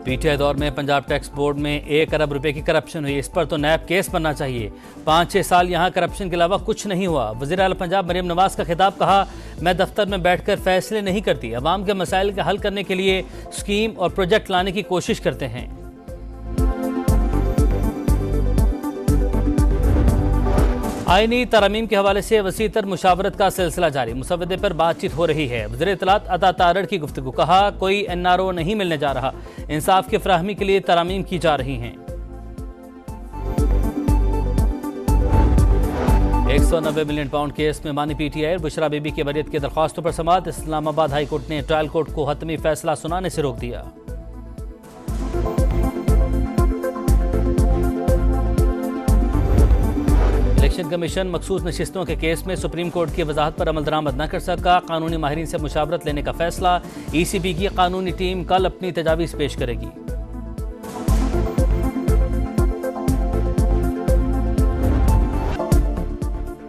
PTI दौर में Punjab tax board में 1 अरब रुपए की करप्शन हुई। इस पर तो नैब केस बनना चाहिए। 5-6 साल यहाँ करप्शन के अलावा कुछ नहीं हुआ। वज़ीर आला पंजाब मरियम नवाज का खिताब, कहा मैं दफ्तर में बैठकर फैसले नहीं करती, अवाम के मसाइल के हल करने के लिए स्कीम और प्रोजेक्ट लाने की कोशिश करते हैं। आईनी तरमीम के हवाले से वसीतर मुशावरत का सिलसिला जारी। मुसवदे पर बातचीत हो रही है। वज़ीर इत्तलात अता तारड़ की गुफ्तगू, कहा कोई एनआरओ नहीं मिलने जा रहा, इंसाफ की फराहमी के लिए तरमीम की जा रही हैं। 190 मिलियन पाउंड केस में मानी पीटीआई, बुशरा बीबी की बरीयत की दरख्वास्तों पर समाअत। इस्लामाबाद हाई कोर्ट ने ट्रायल कोर्ट को हतमी फैसला सुनाने से रोक दिया। इलेक्शन कमीशन मखसूस नशिस्तों के केस में सुप्रीम कोर्ट की वजाहत पर अमल दरामद न कर सका। कानूनी माहिरीन से मुशावरत लेने का फैसला। ईसीबी की कानूनी टीम कल अपनी तजावीज़ पेश करेगी।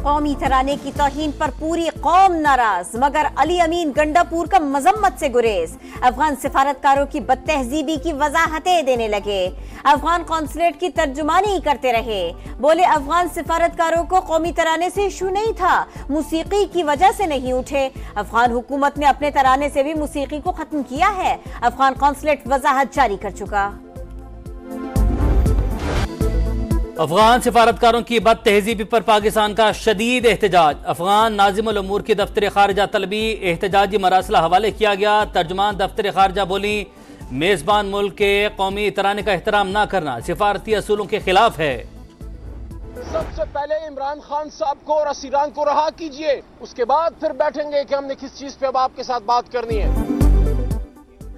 कौमी तराने की तौहीन पर पूरी कौम नाराज, मगर अली अमीन गंडापुर का मजम्मत से गुरेज। अफगान सिफारतकारों की बदतहजीबी की वजाहतें देने लगे। अफगान कौंसलेट की तर्जुमानी करते रहे। बोले अफगान सिफारतकारों को कौमी तराने से इशू नहीं था, मूसीकी की वजह से नहीं उठे। अफगान हुकूमत ने अपने तराने से भी मूसीकी को खत्म किया है। अफगान कौंसलेट वजाहत जारी कर चुका। अफगान सिफारतकारों की बद तहजीबी पर पाकिस्तान का शदीद एहतजाज। अफगान नाज़िमुल उमूर की दफ्तर खारजा तलबी एहतजाजी मरासला हवाले किया गया। तर्जुमान दफ्तर खारजा बोली मेजबान मुल्क के कौमी तराने का एहतराम न करना सिफारती असूलों के खिलाफ है। सबसे पहले इमरान खान साहब को और असीरान को रहा कीजिए, उसके बाद फिर बैठेंगे कि हमने किस चीज पे अब आपके साथ बात करनी है।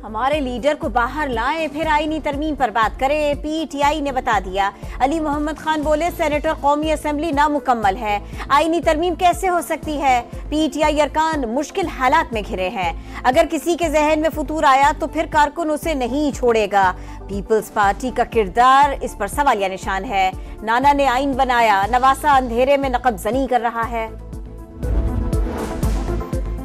हमारे लीडर को बाहर लाएं, फिर आईनी तरमीम पर बात करें, पीटीआई ने बता दिया। अली मोहम्मद खान बोले सेनेटर कौमी असेंबली नामुकम्मल है, आईनी तरमीम कैसे हो सकती है। पीटीआई अरकान मुश्किल हालात में घिरे हैं। अगर किसी के जहन में फतूर आया तो फिर कारकुन उसे नहीं छोड़ेगा। पीपल्स पार्टी का किरदार, इस पर सवालिया निशान है। नाना ने आइन बनाया, नवासा अंधेरे में नकबजनी कर रहा है।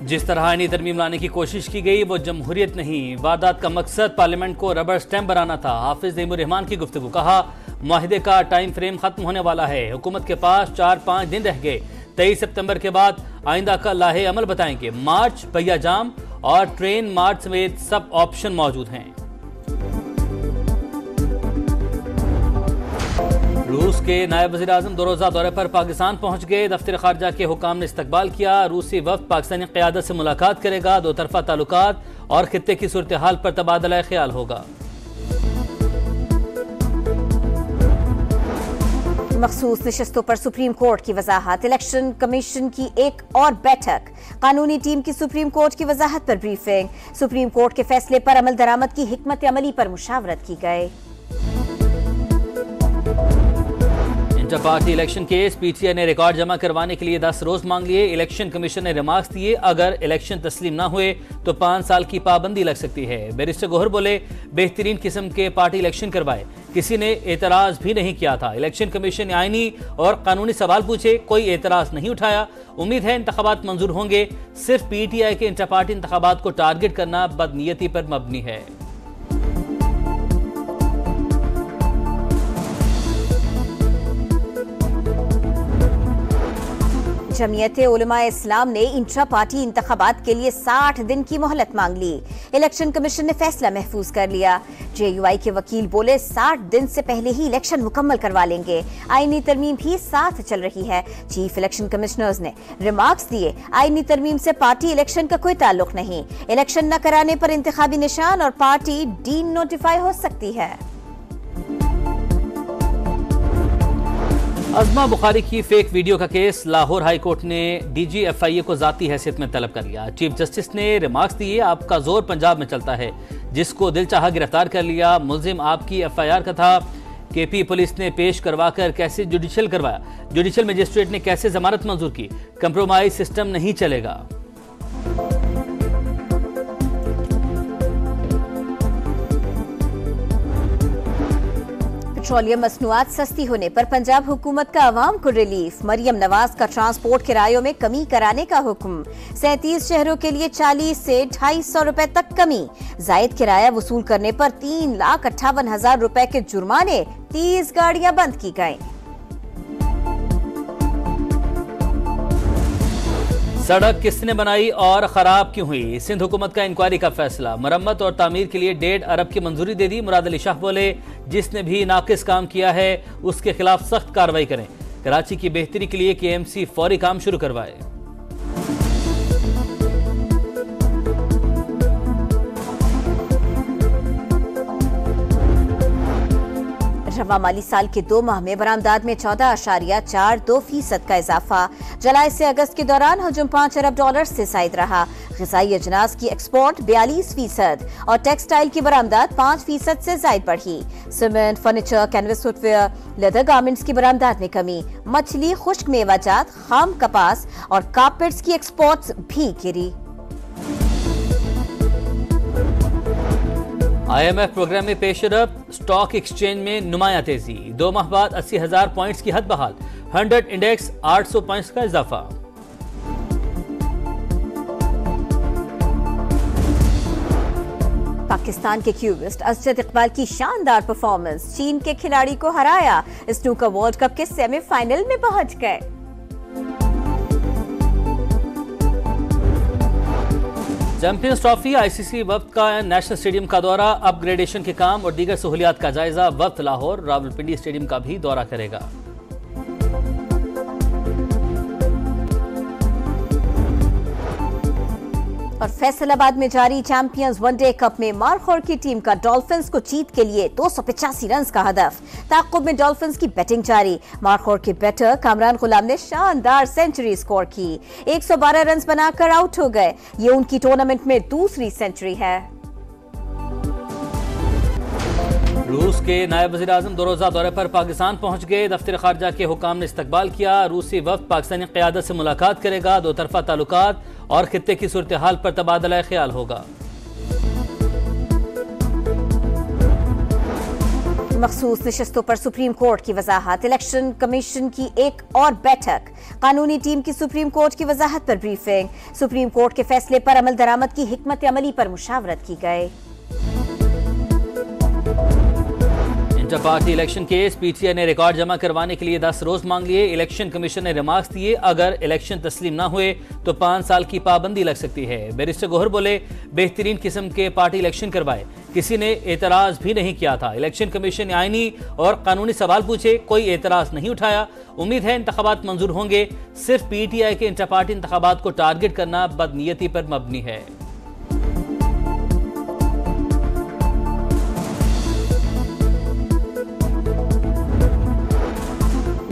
जिस तरह आईनी तरमीम लाने की कोशिश की गई वो जमहूरियत नहीं, वारदात का मकसद पार्लियामेंट को रबर स्टैम्प बनाना था। हाफिज तैमूर रहमान की गुफ्तगू, कहा मुआहिदे का टाइम फ्रेम खत्म होने वाला है, हुकूमत के पास 4-5 दिन रह गए। 23 सितंबर के बाद आइंदा का लाहे अमल बताएंगे। मार्च, पहिया जाम और ट्रेन मार्च समेत सब ऑप्शन मौजूद हैं। रूस के नायब वज़ीर आज़म 2 रोज़ा दौरे पर पाकिस्तान पहुंच गए। दफ्तर खारजा के हुकाम ने इस्तकबाल किया। रूसी वफ़द पाकिस्तानी क़यादत से मुलाकात करेगा। 2 तरफ़ा ताल्लुकात और खित्ते की सूरत हाल पर तबादला ख्याल होगा। मखसूस नशिस्तों पर सुप्रीम कोर्ट की वजाहत। इलेक्शन कमीशन की एक और बैठक। कानूनी टीम की सुप्रीम कोर्ट की वजाहत पर ब्रीफिंग। सुप्रीम कोर्ट के फैसले पर अमल दरामद की हिकमत अमली पर मुशावरत की गई। Inter party election case, PTI ने रिकॉर्ड जमा करवाने के लिए 10 रोज मांग लिए। इलेक्शन कमीशन ने रिमार्क्स दिए, अगर इलेक्शन तस्लीम ना हुए तो 5 साल की पाबंदी लग सकती है। बैरिस्टर गोहर बोले बेहतरीन किस्म के पार्टी इलेक्शन करवाए, किसी ने एतराज भी नहीं किया था। इलेक्शन कमीशन ने आईनी और कानूनी सवाल पूछे, कोई एतराज नहीं उठाया। उम्मीद है इंतखाबात मंजूर होंगे। सिर्फ पीटीआई के इंटर पार्टी इंतखाबात को टारगेट करना बदनीयती पर मबनी है। जमीयत उलमा इस्लाम ने इंट्रा पार्टी इंतखाबात के लिए 60 दिन की मोहलत मांग ली। इलेक्शन कमीशन ने फैसला महफूज कर लिया। जेयूआई के वकील बोले 60 दिन से पहले ही इलेक्शन मुकम्मल करवा लेंगे। आईनी तरमीम भी साथ चल रही है। चीफ इलेक्शन कमिश्नर्स ने रिमार्क्स दिए, आईनी तरमीम से पार्टी इलेक्शन का कोई ताल्लुक नहीं। इलेक्शन न कराने पर इंतखाबी निशान और पार्टी डी नोटिफाई हो सकती है। अज़मा बुखारी की फेक वीडियो का केस, लाहौर हाई कोर्ट ने डीजी एफआईए को जाती हैसियत में तलब कर लिया। चीफ जस्टिस ने रिमार्क्स दिए, आपका जोर पंजाब में चलता है, जिसको दिल चाहा गिरफ्तार कर लिया। मुल्जिम आपकी एफआईआर का था। केपी पुलिस ने पेश करवाकर कैसे जुडिशियल करवाया, जुडिशियल मजिस्ट्रेट ने कैसे जमानत मंजूर की। कंप्रोमाइज सिस्टम नहीं चलेगा। पेट्रोलियम मसनूआत सस्ती होने पर पंजाब हुकूमत का अवाम को रिलीफ। मरियम नवाज का ट्रांसपोर्ट किरायों में कमी कराने का हुक्म। 37 शहरों के लिए 40 से 250 रुपए तक कमी। जायद किराया वसूल करने पर 3,58,000 रुपए के जुर्माने। 30 गाड़ियां बंद की गईं। सड़क किसने बनाई और खराब क्यों हुई? सिंध हुकूमत का इंक्वायरी का फैसला। मरम्मत और तामीर के लिए 1.5 अरब की मंजूरी दे दी। मुराद अली शाह बोले, जिसने भी नाकिस काम किया है उसके खिलाफ सख्त कार्रवाई करें। कराची की बेहतरी के लिए KMC फौरी काम शुरू करवाए। रवा माली साल के 2 माह में बरामदात में 14.42% का इजाफा। जुलाई से अगस्त के दौरान हजम $5 अरब से जायद रहा। ग़िज़ाई अजनास की एक्सपोर्ट 42% और टेक्सटाइल की बरामदात 5% से जायद बढ़ी। Cement, furniture, canvas, footwear, leather garments की बरामदात में कमी। मछली, खुश्क मेवाजात, खाम कपास और कारपेट्स की एक्सपोर्ट्स भी गिरी। IMF प्रोग्राम में पेशरफ। स्टॉक एक्सचेंज में नुमाया तेजी। 2 माह बाद 80,000 पॉइंट्स की हद बहाल। 100 इंडेक्स 800 पॉइंट्स का इजाफा। पाकिस्तान के क्यूबिस्ट असजद इकबाल की शानदार परफॉर्मेंस। चीन के खिलाड़ी को हराया। स्नूकर वर्ल्ड कप के सेमीफाइनल में पहुंच गए। चैंपियंस ट्रॉफी ICC वक्त का नेशनल स्टेडियम का दौरा। अपग्रेडेशन के काम और दीगर सहूलियात का जायजा। वक्त लाहौर रावलपिंडी स्टेडियम का भी दौरा करेगा। और फैसलाबाद में जारी चैंपियंस वनडे कप में मारखोर की टीम का डॉल्फिन्स को जीत के लिए 285 रन का हदफ। ताक़ुब में डॉल्फिन्स की बैटिंग जारी। मारखोर के बैटर कामरान गुलाम ने शानदार सेंचुरी स्कोर की। 112 रन बनाकर आउट हो गए। ये उनकी टूर्नामेंट में दूसरी सेंचुरी है। रूस के नायब वज़ीर आज़म 2 रोज़ा दौरे पर पाकिस्तान पहुंच गए। दफ्तर खारजा के हुकाम ने इस्तकबाल किया। रूसी वफ़द पाकिस्तानी क़यादत से मुलाकात करेगा। 2 तरफ़ा ताल्लुकात और खित्ते की सूरत हाल पर तबादला ख्याल होगा। मखसूस नशस्तों पर सुप्रीम कोर्ट की वजाहत। इलेक्शन कमीशन की एक और बैठक। कानूनी टीम की सुप्रीम कोर्ट की वजाहत पर ब्रीफिंग। सुप्रीम कोर्ट के फैसले पर अमल दरामद की हिकमत अमली पर मुशावरत की गई। Inter party election case. PTI ने रिकॉर्ड जमा करवाने के लिए 10 रोज मांग लिए। इलेक्शन कमीशन ने रिमार्क्स दिए, अगर इलेक्शन तस्लीम ना हुए तो 5 साल की पाबंदी लग सकती है। बैरिस्टर गोहर बोले, बेहतरीन किस्म के पार्टी इलेक्शन करवाए, किसी ने एतराज भी नहीं किया था। इलेक्शन कमीशन ने आईनी और कानूनी सवाल पूछे, कोई एतराज नहीं उठाया। उम्मीद है इंतखाबात मंजूर होंगे। सिर्फ PTI के इंटर पार्टी इंतखाबात को टारगेट करना बदनीयती पर मबनी है।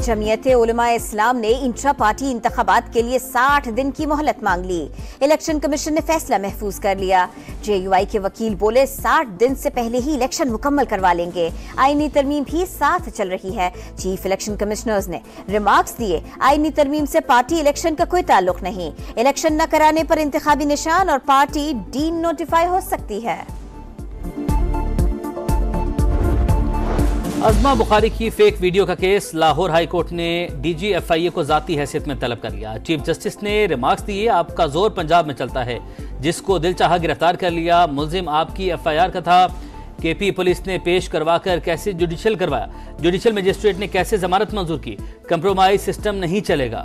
जमीयत उलमा इस्लाम ने इंट्रा पार्टी इंतखाबात के लिए 60 दिन की मोहलत मांग ली। इलेक्शन कमीशन ने फैसला महफूज कर लिया। JUI के वकील बोले, 60 दिन से पहले ही इलेक्शन मुकम्मल करवा लेंगे। आईनी तरमीम भी साथ चल रही है। चीफ इलेक्शन कमिश्नर्स ने रिमार्क्स दिए, आईनी तरमीम से पार्टी इलेक्शन का कोई ताल्लुक नहीं। इलेक्शन न कराने पर इंतखाबी निशान और पार्टी डी नोटिफाई हो सकती है। अज़मा बुखारी की फेक वीडियो का केस। लाहौर हाई कोर्ट ने DG FIA को जाती हैसियत में तलब कर लिया। चीफ जस्टिस ने रिमार्क्स दिए, आपका जोर पंजाब में चलता है, जिसको दिल चाहा गिरफ्तार कर लिया। मुल्जिम आपकी FIR का था। KP पुलिस ने पेश करवा कर कैसे जुडिशल करवाया, जुडिशल मजिस्ट्रेट ने कैसे जमानत मंजूर की। कंप्रोमाइज सिस्टम नहीं चलेगा।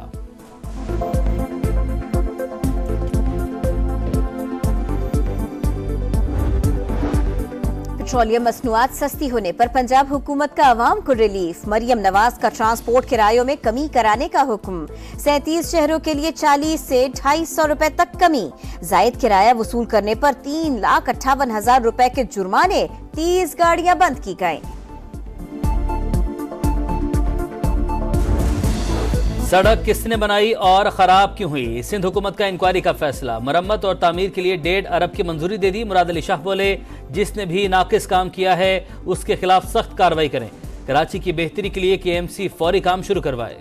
पेट्रोलियम मसनूआत सस्ती होने पर पंजाब हुकूमत का अवाम को रिलीफ। मरियम नवाज का ट्रांसपोर्ट किरायों में कमी कराने का हुक्म। 37 शहरों के लिए 40 से 250 रुपए तक कमी। जायद किराया वसूल करने पर 3,58,000 रुपए के जुर्माने। 30 गाड़ियां बंद की गईं। सड़क किसने बनाई और खराब क्यों हुई? सिंध हुकूमत का इंक्वायरी का फैसला। मरम्मत और तामीर के लिए 1.5 अरब की मंजूरी दे दी। मुराद अली शाह बोले, जिसने भी नाकिस काम किया है उसके खिलाफ सख्त कार्रवाई करें। कराची की बेहतरी के लिए KMC फौरी काम शुरू करवाए।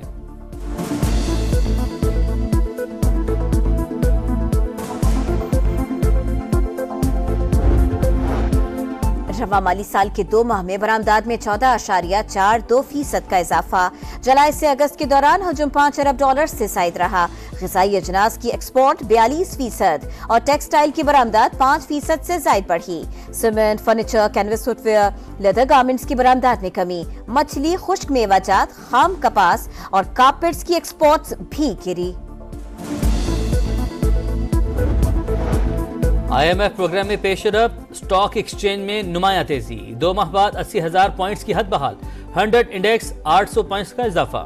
11वां माली साल के 2 माह में बरामदात में 14.42% का इजाफा। जुलाई से अगस्त के दौरान हजम $5 अरब से जायद रहा। ग़िज़ाई अजनास की एक्सपोर्ट 42% और टेक्सटाइल की बरामदात 5% से जायद बढ़ी। Cement, furniture, canvas, footwear, leather garments की बरामदात में कमी। मछली, खुश्क मेवाजात, खाम कपास और कारपेट्स की एक्सपोर्ट्स भी गिरी। IMF प्रोग्राम में पेशरफ, स्टॉक एक्सचेंज में नुमाया तेजी। 2 माह बाद 80,000 पॉइंट्स की हद बहाल। 100 इंडेक्स 800 पॉइंट्स का इजाफा।